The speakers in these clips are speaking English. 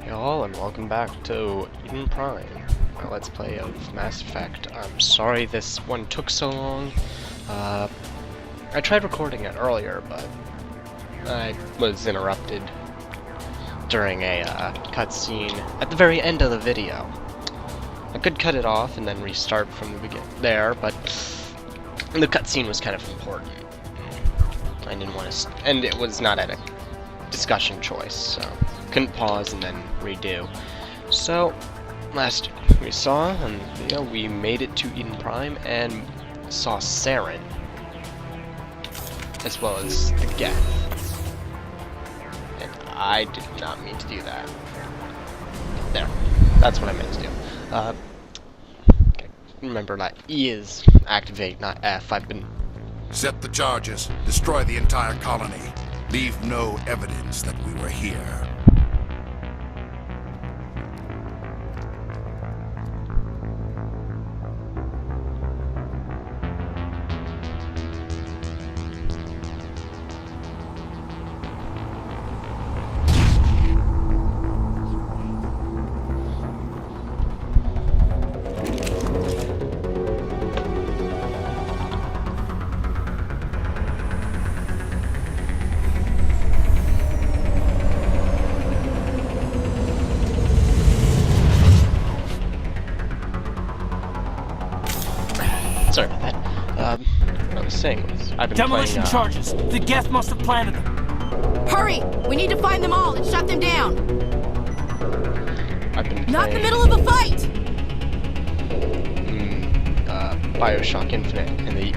Y'all, and welcome back to Eden Prime, our Let's Play of Mass Effect. I'm sorry this one took so long. I tried recording it earlier, but I was interrupted during a cutscene at the very end of the video. I could cut it off and then restart from the beginning there, but the cutscene was kind of important. I didn't want to, and it was not at a discussion choice, so couldn't pause and then redo. So, last we saw on the video, we made it to Eden Prime and saw Saren, as well as the Geth. And I did not mean to do that. There. That's what I meant to do. Okay. Remember that E is activate, not F. I've been... Set the charges. Destroy the entire colony. Leave no evidence that we were here. Sorry about that. What I was saying was, I've been Demolition playing, charges! The Geth must have planted them! Hurry! We need to find them all and shut them down! I've been playing... Not in the middle of a fight! Bioshock Infinite, and the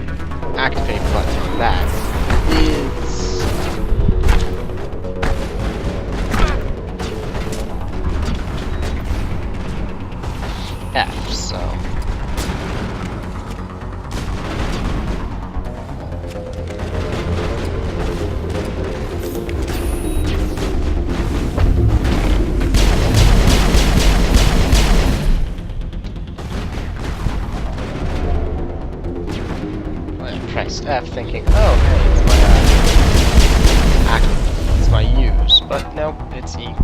activate button on that is... F, so... pressed F thinking, oh hey, it's my use, but nope, it's E.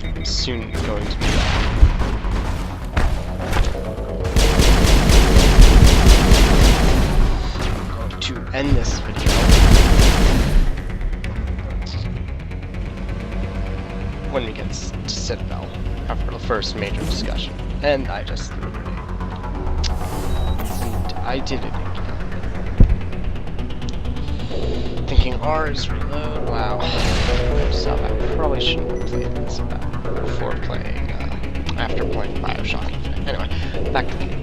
I'm soon going to be I'm going to end this video when we get to Citadel. After the first major discussion, and I just I did it again. Thinking R is reload. Wow. So I probably shouldn't have played this before playing after playing Bioshock Infinite. Anyway, back to the game.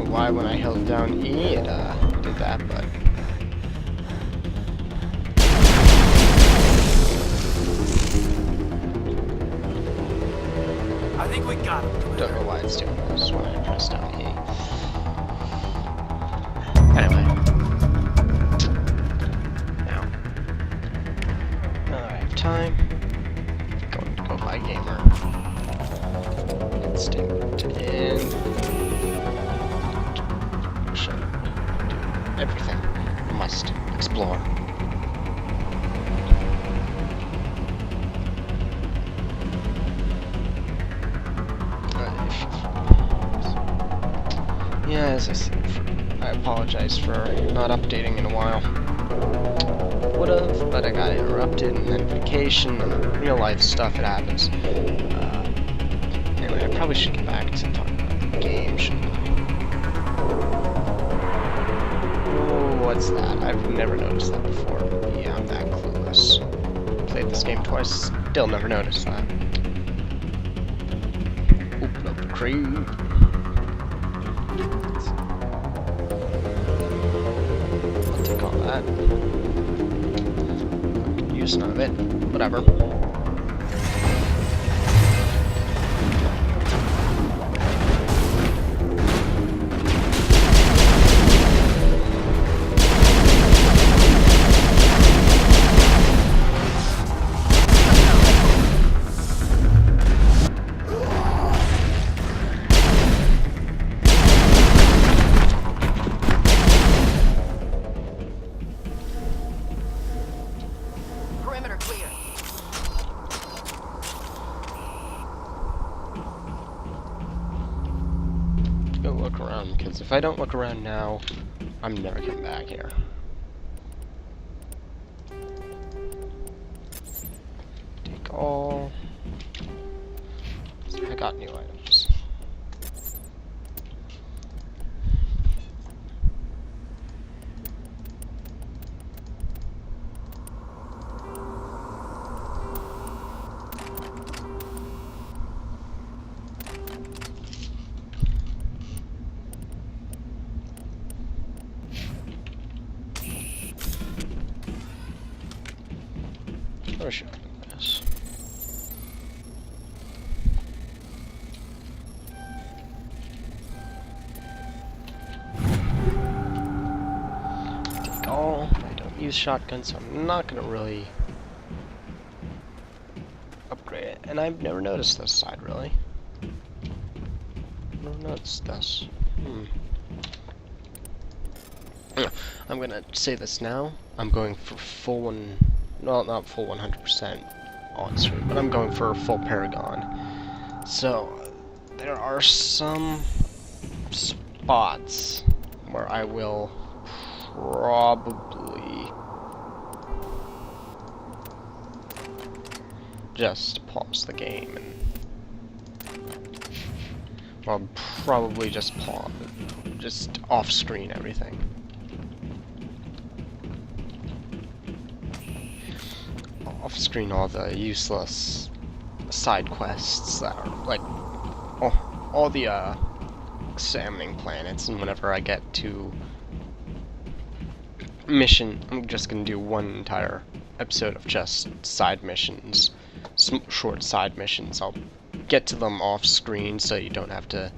Why when I held down E it did that, but I think we got him. don't know why it's doing this when I press down E. Anyway. Now I have time. Going to go buy gamer. Instinct in. Everything. Must explore. Yeah, as I said, I apologize for not updating in a while. Would've, but I got interrupted, and then vacation, and real life stuff, it happens. Anyway, I probably should get back to talking about the game, shouldn't I? What's that? I've never noticed that before. Yeah, I'm that clueless. Played this game twice, still never noticed that. Open up the crate. I'll take all that. Use none of it. Whatever. around, because if I don't look around now, I'm never coming back here. Take all. I got new items. Or should I do this? Take all. I don't use shotguns, so I'm not gonna really upgrade it. And I've never noticed this side, really. Never noticed this. I'm gonna say this now. I'm going for full one. Well, not full 100% on screen, but I'm going for a full Paragon. So, there are some spots where I will probably just pause the game and, well, probably just pause, just off-screen everything. Off-screen all the useless side quests that are like all the examining planets, and whenever I get to mission, I'm just gonna do one entire episode of just side missions, short side missions. I'll get to them off screen so you don't have to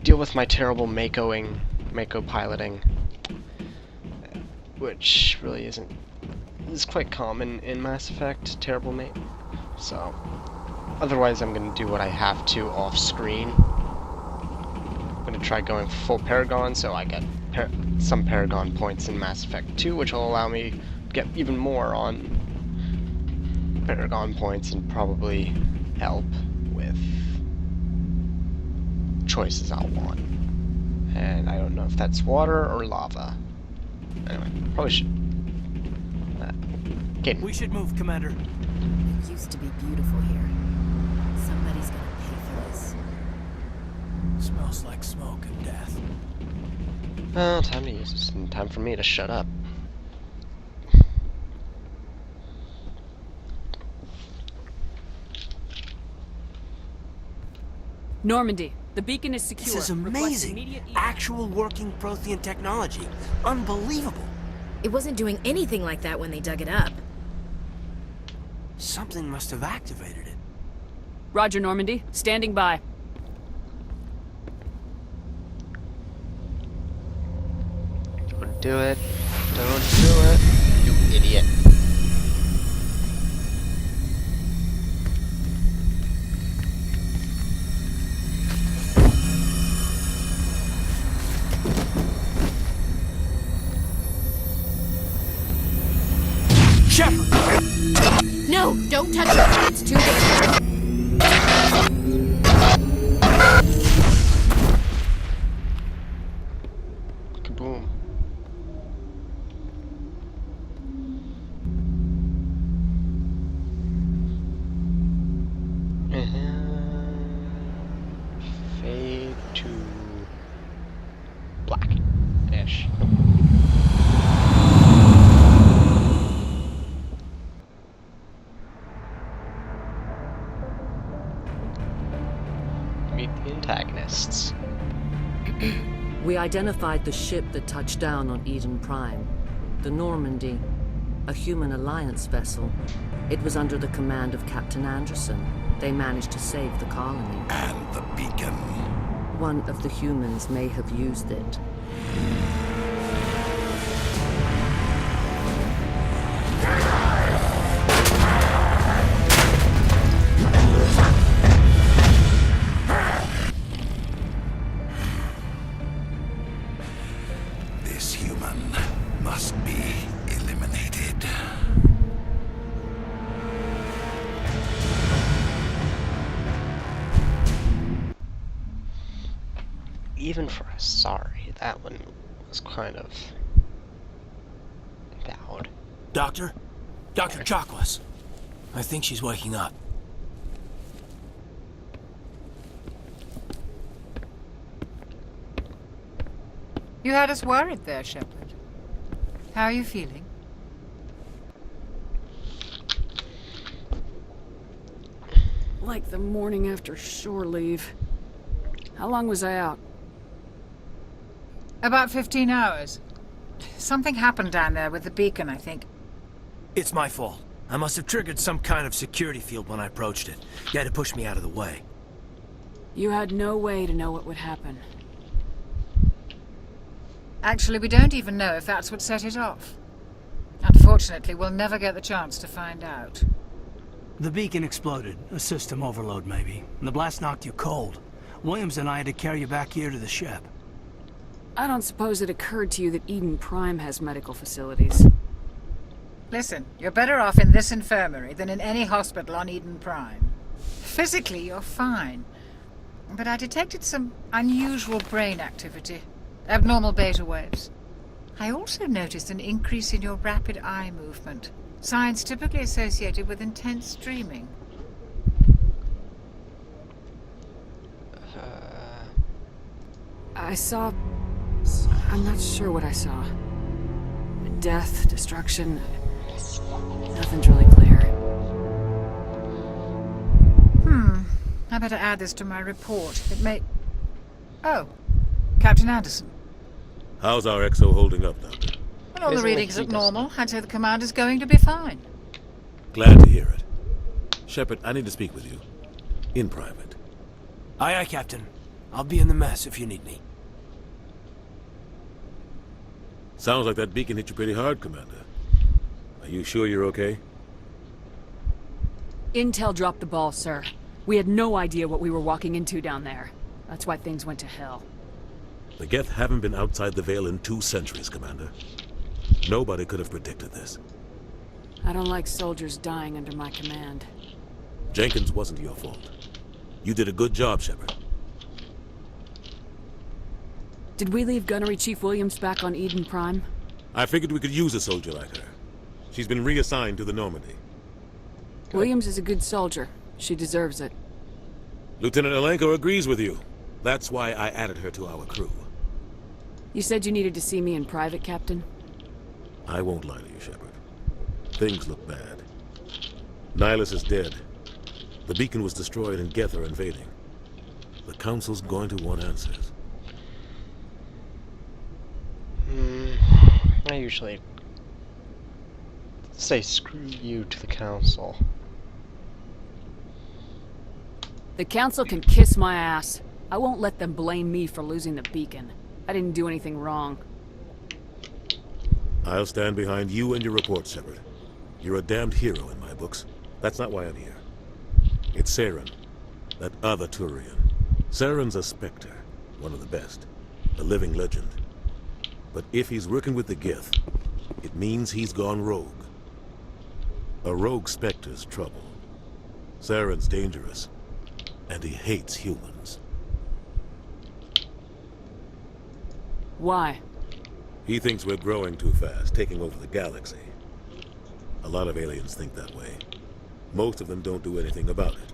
deal with my terrible Mako piloting, which really isn't. It's quite common in Mass Effect, terrible mate. So, otherwise I'm gonna do what I have to off screen. I'm gonna try going full Paragon so I get some Paragon points in Mass Effect 2, which will allow me to get even more on Paragon points and probably help with choices I'll want. And I don't know if that's water or lava. Anyway, probably should. We should move, Commander. It used to be beautiful here. Somebody's gonna pay for this. Smells like smoke and death. Well, time to use this. Time for me to shut up. Normandy, the beacon is secure. This is Request amazing. immediate Actual working Prothean technology. Unbelievable. It wasn't doing anything like that when they dug it up. Something must have activated it. Roger, Normandy. Standing by. Don't do it. Don't do it. You idiot. Shepard! No, don't touch it. It's too dangerous. Kaboom. Fade to black-ish. Meet the antagonists. We identified the ship that touched down on Eden Prime. The Normandy. A human alliance vessel. It was under the command of Captain Anderson. They managed to save the colony. And the beacon. One of the humans may have used it. This human must be eliminated. even for a sorry, that one was kind of bad. Doctor? Dr. Chakwas. I think she's waking up. You had us worried there, Shepard. How are you feeling? Like the morning after shore leave. How long was I out? About 15 hours. Something happened down there with the beacon, I think. It's my fault. I must have triggered some kind of security field when I approached it. You had to push me out of the way. You had no way to know what would happen. Actually, we don't even know if that's what set it off. Unfortunately, we'll never get the chance to find out. The beacon exploded. A system overload, maybe. And the blast knocked you cold. Williams and I had to carry you back here to the ship. I don't suppose it occurred to you that Eden Prime has medical facilities. Listen, you're better off in this infirmary than in any hospital on Eden Prime. Physically, you're fine. But I detected some unusual brain activity. Abnormal beta waves. I also noticed an increase in your rapid eye movement. Signs typically associated with intense dreaming. I saw... I'm not sure what I saw. Death, destruction... Nothing's really clear. I better add this to my report. It may... Oh, Captain Anderson. How's our XO holding up, Doctor? Well, all the Isn't readings it look normal. I'd say the commander's going to be fine. Glad to hear it. Shepard, I need to speak with you. In private. Aye, aye, Captain. I'll be in the mess if you need me. Sounds like that beacon hit you pretty hard, Commander. Are you sure you're okay? Intel dropped the ball, sir. We had no idea what we were walking into down there. That's why things went to hell. The Geth haven't been outside the Veil in 2 centuries, Commander. Nobody could have predicted this. I don't like soldiers dying under my command. Jenkins wasn't your fault. You did a good job, Shepard. Did we leave Gunnery Chief Williams back on Eden Prime? I figured we could use a soldier like her. She's been reassigned to the Normandy. Williams is a good soldier. She deserves it. Lieutenant Alenko agrees with you. That's why I added her to our crew. You said you needed to see me in private, Captain? I won't lie to you, Shepard. Things look bad. Nihilus is dead. The beacon was destroyed and Geth are invading. The Council's going to want answers. I usually say screw you to the Council. The Council can kiss my ass. I won't let them blame me for losing the beacon. I didn't do anything wrong. I'll stand behind you and your report, Shepard. You're a damned hero in my books. That's not why I'm here. It's Saren, that other Turian. Saren's a Spectre, one of the best, a living legend. But if he's working with the Geth, it means he's gone rogue. A rogue Spectre's trouble. Saren's dangerous, and he hates humans. Why? He thinks we're growing too fast, taking over the galaxy. A lot of aliens think that way. Most of them don't do anything about it.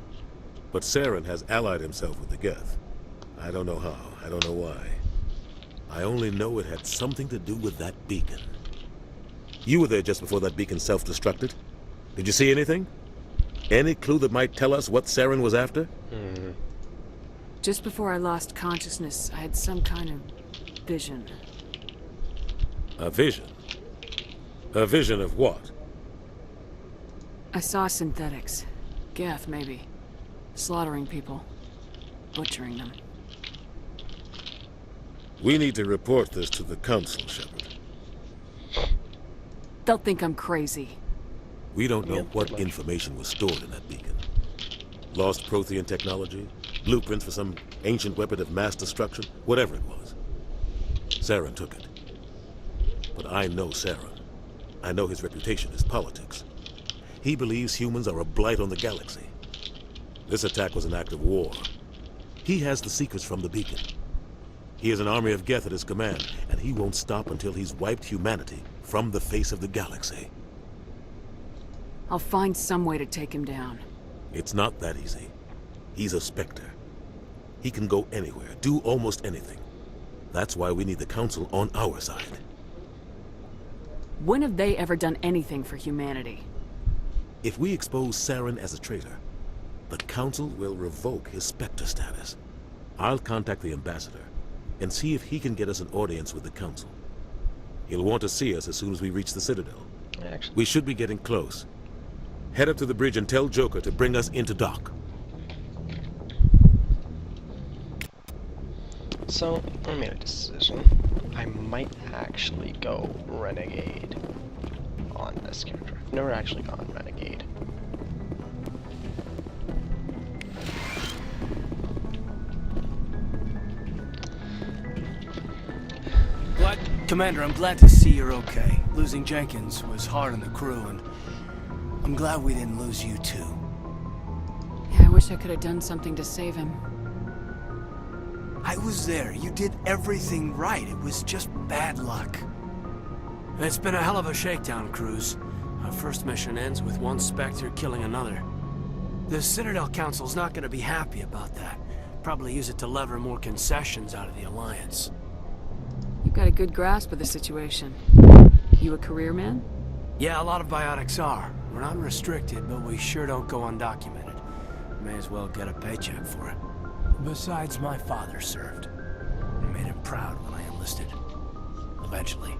But Saren has allied himself with the Geth. I don't know how, I don't know why. I only know it had something to do with that beacon. You were there just before that beacon self-destructed. Did you see anything? Any clue that might tell us what Saren was after? Just before I lost consciousness, I had some kind of vision. A vision? A vision of what? I saw synthetics. Geth, maybe. Slaughtering people. Butchering them. We need to report this to the Council, Shepard. They'll think I'm crazy. We don't know what information was stored in that beacon. Lost Prothean technology? Blueprints for some ancient weapon of mass destruction? Whatever it was. Saren took it. But I know Saren. I know his reputation is politics. He believes humans are a blight on the galaxy. This attack was an act of war. He has the secrets from the beacon. He has an army of Geth at his command, and he won't stop until he's wiped humanity from the face of the galaxy. I'll find some way to take him down. It's not that easy. He's a Spectre. He can go anywhere, do almost anything. That's why we need the Council on our side. When have they ever done anything for humanity? If we expose Saren as a traitor, the Council will revoke his Spectre status. I'll contact the Ambassador and see if he can get us an audience with the Council. He'll want to see us as soon as we reach the Citadel. Actually, We should be getting close. Head up to the bridge and tell Joker to bring us into dock. so I made a decision. I might actually go Renegade on this character. I've never actually gone Renegade. Commander, I'm glad to see you're okay. Losing Jenkins was hard on the crew, and I'm glad we didn't lose you too. Yeah, I wish I could have done something to save him. I was there. You did everything right. It was just bad luck. It's been a hell of a shakedown, Cruz. Our first mission ends with one Spectre killing another. The Citadel Council's not gonna be happy about that. Probably use it to lever more concessions out of the Alliance. You've got a good grasp of the situation. You a career man? Yeah, a lot of biotics are. We're not restricted, but we sure don't go undocumented. May as well get a paycheck for it. Besides, my father served. I made him proud when I enlisted. Eventually.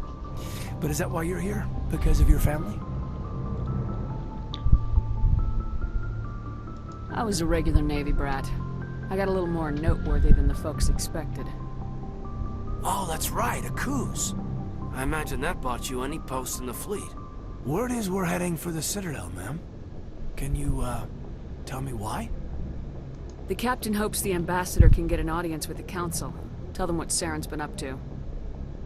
But is that why you're here? Because of your family? I was a regular Navy brat. I got a little more noteworthy than the folks expected. Oh, that's right, a cruise. I imagine that bought you any post in the fleet. Word is we're heading for the Citadel, ma'am. Can you, tell me why? The captain hopes the ambassador can get an audience with the council. Tell them what Saren's been up to.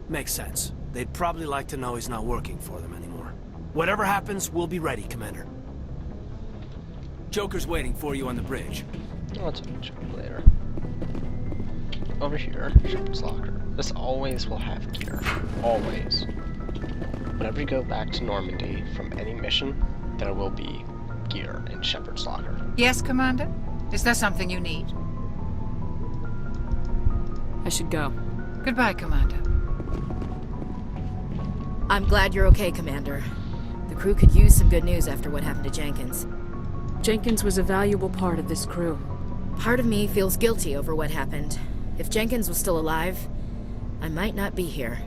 Makes sense. They'd probably like to know he's not working for them anymore. Whatever happens, we'll be ready, Commander. Joker's waiting for you on the bridge. I'll talk to you later. Over here, Shepherd's Locker. This always will have gear. Always. Whenever you go back to Normandy from any mission, there will be gear in Shepherd's Locker. Yes, Commander? Is there something you need? I should go. Goodbye, Commander. I'm glad you're okay, Commander. The crew could use some good news after what happened to Jenkins. Jenkins was a valuable part of this crew. Part of me feels guilty over what happened. If Jenkins was still alive, I might not be here.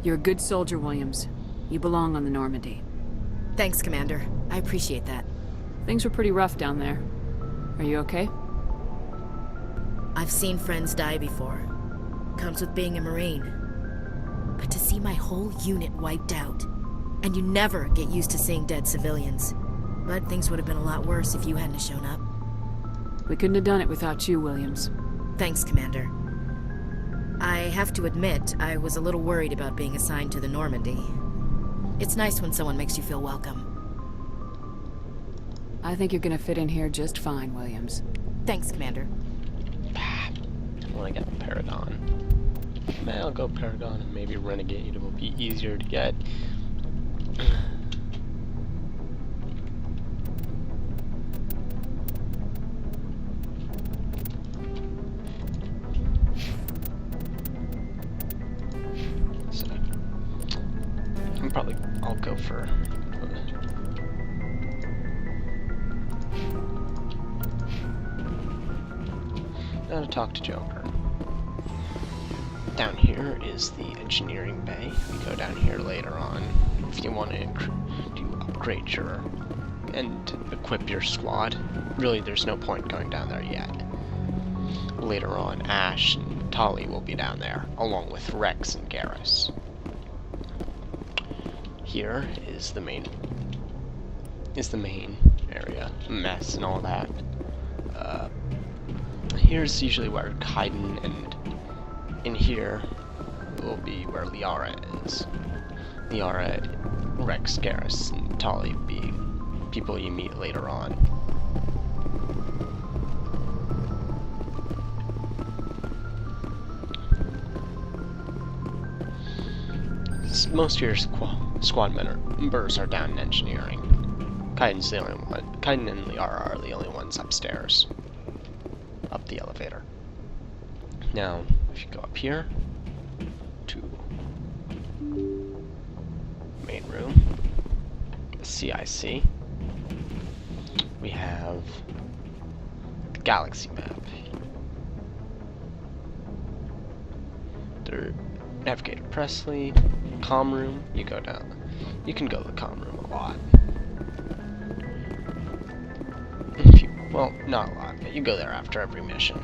You're a good soldier, Williams. You belong on the Normandy. Thanks, Commander. I appreciate that. Things were pretty rough down there. Are you okay? I've seen friends die before. Comes with being a Marine. But to see my whole unit wiped out, and you never get used to seeing dead civilians. But things would have been a lot worse if you hadn't shown up. We couldn't have done it without you, Williams. Thanks, Commander. I have to admit, I was a little worried about being assigned to the Normandy. It's nice when someone makes you feel welcome. I think you're gonna fit in here just fine, Williams. Thanks, Commander. I want to get Paragon. Man, I'll go Paragon and maybe Renegade. It will be easier to get. So, I'll go for. Now to talk to Joker. Down here is the engineering bay. We go down here later on if you want to upgrade your and equip your squad. Really, there's no point going down there yet. Later on, Ash and Tali will be down there, along with Rex and Garrus. Here is the main area, mess and all that. Here's usually where Kaiden and in here will be where Liara is. Liara, Rex, Garrus, and Tali will be people you meet later on. most of your squad members are down in engineering. Kaiden's the only one. Kaiden and Liara are the only ones upstairs. Up the elevator. Now, if you go up here to main room, the CIC, we have the galaxy map. The Navigator Presley, comm room, you go down. You can go to the comm room a lot. Well, not a lot, but you go there after every mission.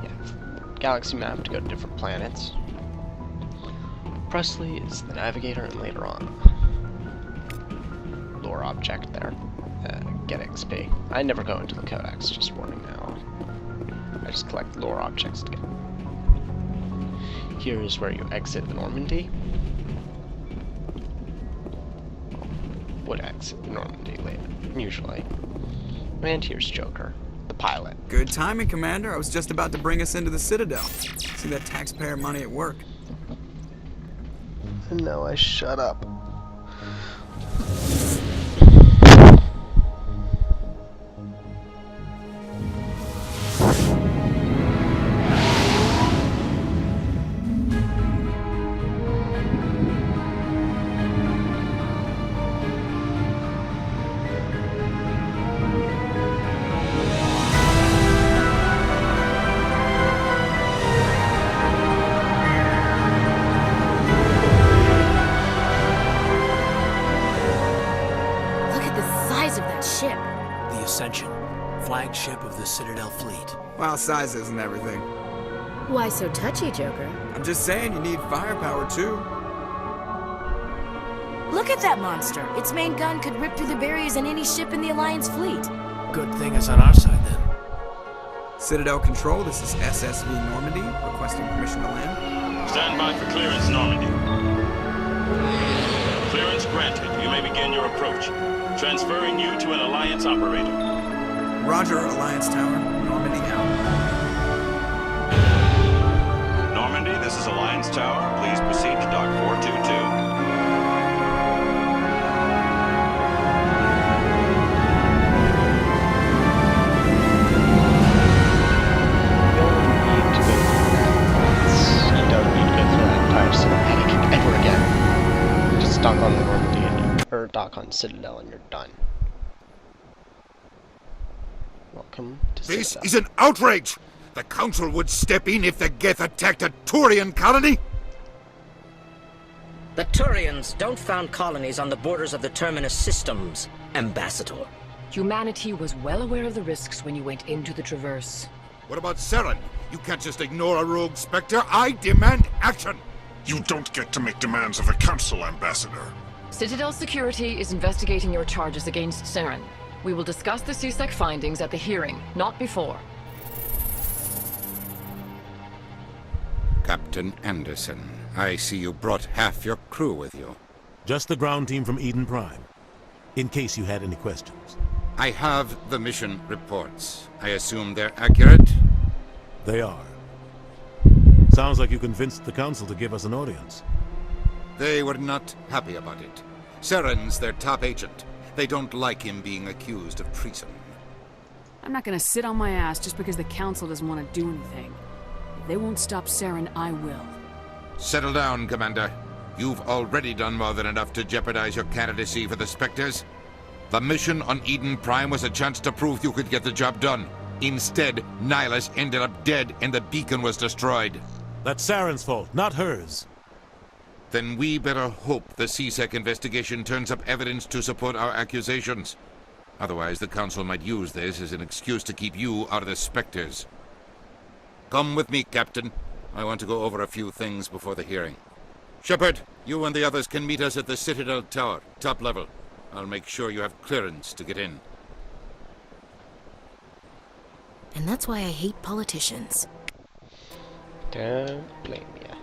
You have galaxy map to go to different planets. Presley is the navigator, and later on, lore object there. Get XP. I never go into the codex, just warning now. I just collect lore objects to get. Here is where you exit the Normandy. Would exit the Normandy later, usually. And here's Joker, the pilot. Good timing, Commander. I was just about to bring us into the Citadel. See that taxpayer money at work. And now I shut up. Flagship of the Citadel fleet. Well, size isn't everything. Why so touchy, Joker? I'm just saying you need firepower, too. Look at that monster. Its main gun could rip through the barriers in any ship in the Alliance fleet. Good thing it's on our side, then. Citadel Control, this is SSV Normandy, requesting permission to land. Stand by for clearance, Normandy. Clearance granted. You may begin your approach. Transferring you to an Alliance operator. Roger, Alliance Tower. Normandy out. Normandy, this is Alliance Tower. Please proceed to Dock 422. You don't need to go through that entire cinematic ever again. Just dock on the Normandy or dock on Citadel and you're done. Welcome to This Citadel. is an outrage! The Council would step in if the Geth attacked a Turian colony? The Turians don't found colonies on the borders of the Terminus systems, Ambassador. Humanity was well aware of the risks when you went into the Traverse. What about Saren? You can't just ignore a rogue Spectre. I demand action! You don't get to make demands of the Council, Ambassador. Citadel Security is investigating your charges against Saren. We will discuss the CSEC findings at the hearing, not before. Captain Anderson, I see you brought half your crew with you. Just the ground team from Eden Prime, in case you had any questions. I have the mission reports. I assume they're accurate? They are. Sounds like you convinced the Council to give us an audience. They were not happy about it. Saren's their top agent. They don't like him being accused of treason. I'm not gonna sit on my ass just because the Council doesn't want to do anything. If they won't stop Saren, I will. Settle down, Commander. You've already done more than enough to jeopardize your candidacy for the Spectres. The mission on Eden Prime was a chance to prove you could get the job done. Instead, Nihilus ended up dead and the beacon was destroyed. That's Saren's fault, not hers. Then we better hope the CSEC investigation turns up evidence to support our accusations. Otherwise, the Council might use this as an excuse to keep you out of the Spectres. Come with me, Captain. I want to go over a few things before the hearing. Shepard, you and the others can meet us at the Citadel Tower, top level. I'll make sure you have clearance to get in. And that's why I hate politicians. Don't blame ya.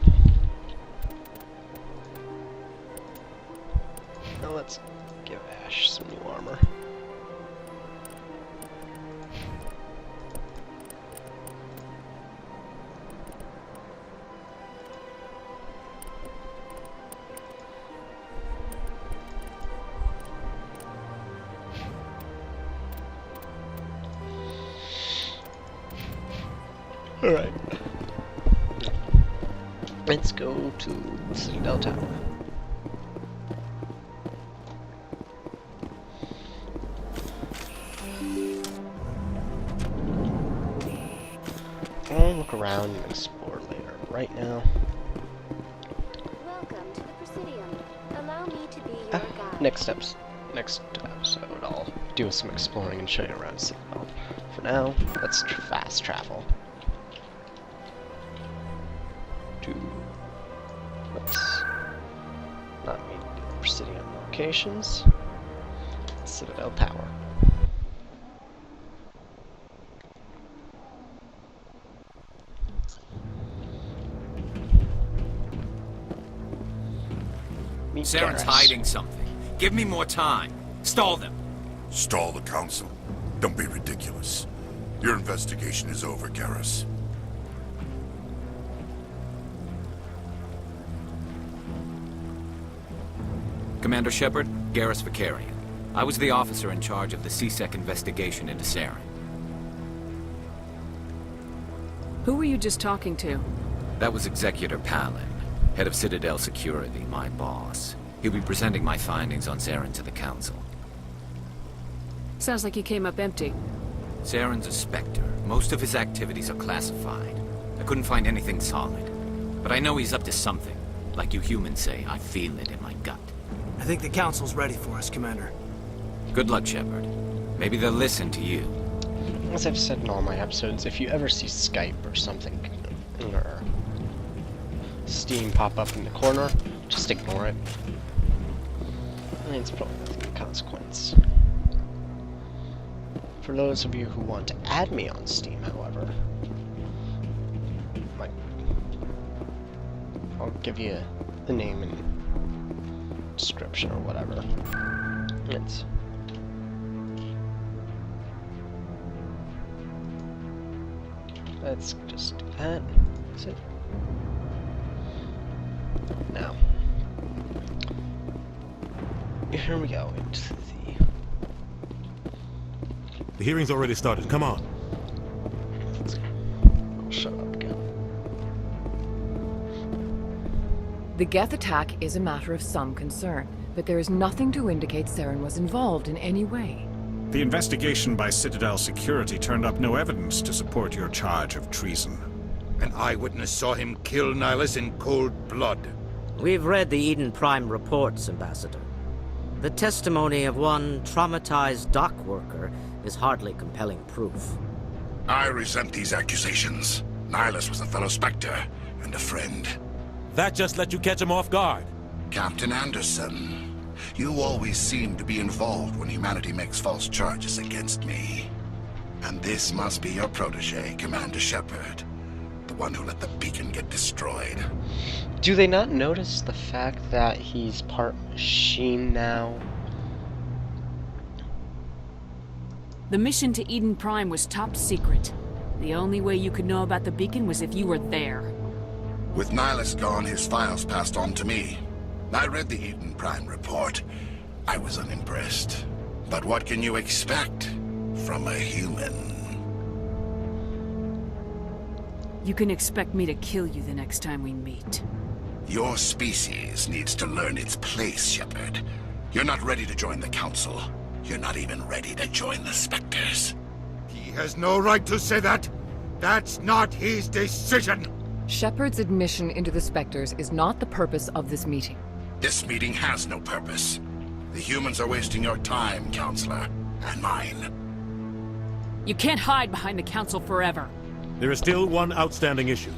Now let's give Ash some new armor. Alright. Let's go to Citadel Tower. I'll look around and explore later. Right now... Welcome to the Presidium. Allow me to be your guide. Next episode, I'll do some exploring and show you around Citadel. For now, let's fast travel. Let's not meet the Presidium locations. Citadel Tower. Saren's hiding something. Give me more time. Stall them. Stall the Council? Don't be ridiculous. Your investigation is over, Garrus. Commander Shepard, Garrus Vicarian. I was the officer in charge of the C-Sec investigation into Saren. Who were you just talking to? That was Executor Palin, head of Citadel Security, my boss. He'll be presenting my findings on Saren to the Council. Sounds like you came up empty. Saren's a Spectre. Most of his activities are classified. I couldn't find anything solid. But I know he's up to something. Like you humans say, I feel it in my gut. I think the Council's ready for us, Commander. Good luck, Shepard. Maybe they'll listen to you. As I've said in all my episodes, if you ever see Skype or something or Steam pop up in the corner, just ignore it. I mean, it's probably nothing of consequence. For those of you who want to add me on Steam, however, I'll give you the name and description or whatever. Let's just do that. That's it. Now, here we go into the hearing's already started. Come on. I'll shut up again. The Geth attack is a matter of some concern, but there is nothing to indicate Saren was involved in any way. The investigation by Citadel Security turned up no evidence to support your charge of treason. An eyewitness saw him kill Nihilus in cold blood. We've read the Eden Prime reports, Ambassador. The testimony of one traumatized dock worker is hardly compelling proof. I resent these accusations. Nihilus was a fellow Spectre and a friend. That just let you catch him off guard. Captain Anderson, you always seem to be involved when humanity makes false charges against me. And this must be your protege, Commander Shepard. The one who let the beacon get destroyed. Do they not notice the fact that he's part machine now? The mission to Eden Prime was top secret. The only way you could know about the beacon was if you were there. With Nihilus gone, his files passed on to me. I read the Eden Prime report. I was unimpressed. But what can you expect from a human? You can expect me to kill you the next time we meet. Your species needs to learn its place, Shepard. You're not ready to join the Council. You're not even ready to join the Spectres. He has no right to say that. That's not his decision. Shepard's admission into the Spectres is not the purpose of this meeting. This meeting has no purpose. The humans are wasting your time, Counselor, and mine. You can't hide behind the Council forever. There is still one outstanding issue.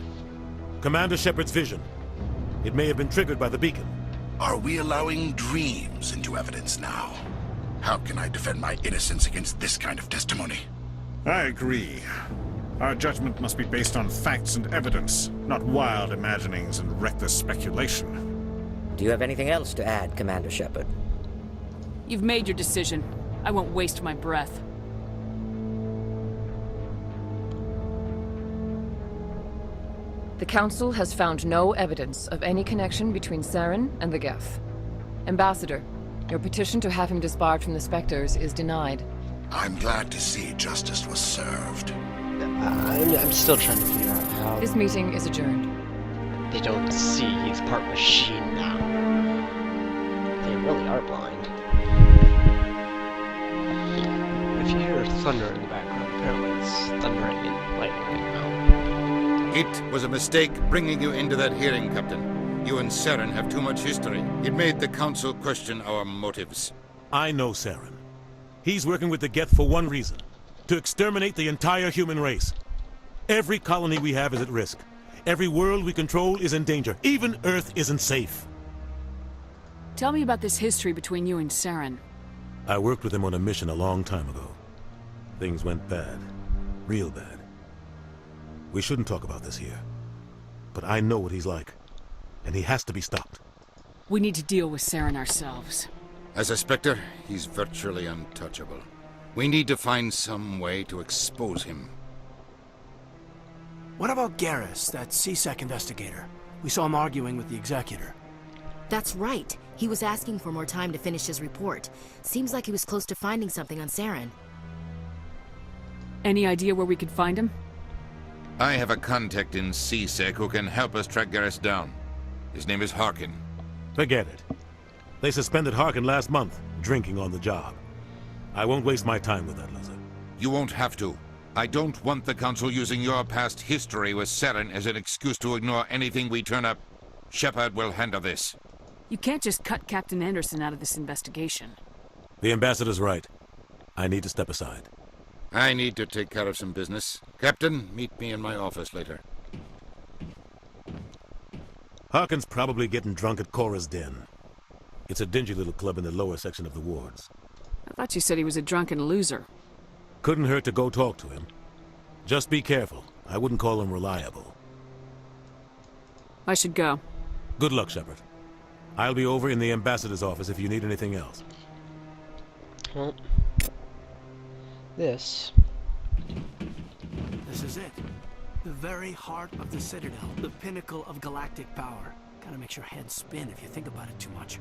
Commander Shepard's vision. It may have been triggered by the beacon. Are we allowing dreams into evidence now? How can I defend my innocence against this kind of testimony? I agree. Our judgment must be based on facts and evidence, not wild imaginings and reckless speculation. Do you have anything else to add, Commander Shepard? You've made your decision. I won't waste my breath. The Council has found no evidence of any connection between Saren and the Geth. Ambassador, your petition to have him disbarred from the Spectres is denied. I'm glad to see justice was served. I I'm still trying to figure out how This meeting is adjourned. they don't see he's part machine now. They really are blind. If you hear thunder in the background, apparently it's thundering and lightning now. It was a mistake bringing you into that hearing, Captain. You and Saren have too much history. It made the Council question our motives. I know Saren. He's working with the Geth for one reason. To exterminate the entire human race. Every colony we have is at risk. Every world we control is in danger. Even Earth isn't safe. Tell me about this history between you and Saren. I worked with him on a mission a long time ago. Things went bad. Real bad. We shouldn't talk about this here. But I know what he's like. And he has to be stopped. We need to deal with Saren ourselves. As a Spectre, he's virtually untouchable. We need to find some way to expose him. What about Garrus, that CSEC investigator? We saw him arguing with the Executor. That's right. He was asking for more time to finish his report. Seems like he was close to finding something on Saren. Any idea where we could find him? I have a contact in CSEC who can help us track Garrus down. His name is Harkin. Forget it. They suspended Harkin last month, drinking on the job. I won't waste my time with that, Lizard. You won't have to. I don't want the Council using your past history with Saren as an excuse to ignore anything we turn up. Shepard will handle this. You can't just cut Captain Anderson out of this investigation. The Ambassador's right. I need to step aside. I need to take care of some business. Captain, meet me in my office later. Harkin's probably getting drunk at Cora's Den. It's a dingy little club in the lower section of the wards. I thought you said he was a drunken loser. Couldn't hurt to go talk to him. Just be careful. I wouldn't call him reliable. I should go. Good luck, Shepard. I'll be over in the Ambassador's office if you need anything else. Well, this is it. The very heart of the Citadel. The pinnacle of galactic power. Kinda makes your head spin if you think about it too much.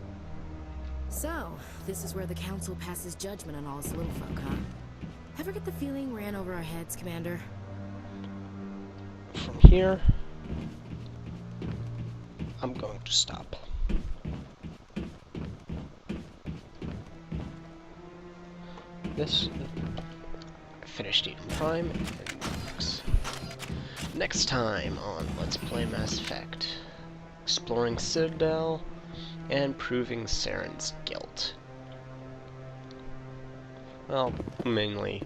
So, this is where the Council passes judgment on all us little folk, huh? Ever get the feeling ran over our heads, Commander? From here, I'm going to stop. This I finished Eden Prime, and next time on Let's Play Mass Effect, exploring Citadel and proving Saren's guilt. Well, mainly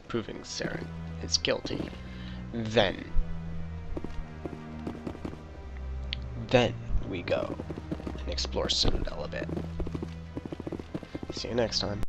proving Saren is guilty. Then we go and explore Citadel a bit. See you next time.